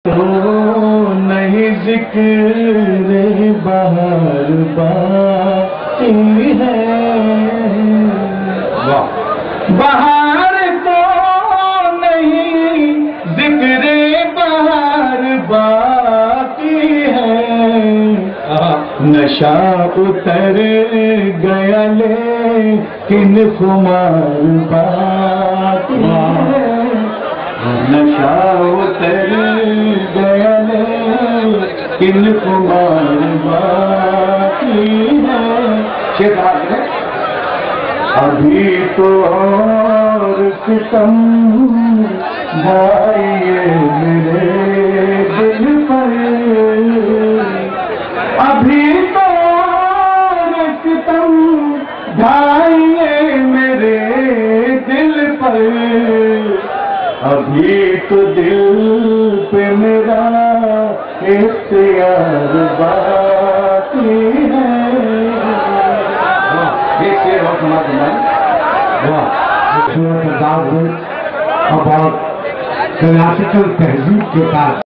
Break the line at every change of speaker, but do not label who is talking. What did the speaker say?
تو نہیں ذکر بہار باقی ہے، بہار تو نہیں ذکر بہار باقی ہے، نشہ اتر گیا لیکن خمار باقی ہے، نشہ اتر گیا لیکن خمار باقی ہے۔ ابھی تو اور ستم ڈھائیے میرے دل پر، ابھی تو اور ستم ڈھائیے میرے دل پر، ابھی تو دل پہ میرا اختیار باقی ہے۔
about classical تہذیب کے پاس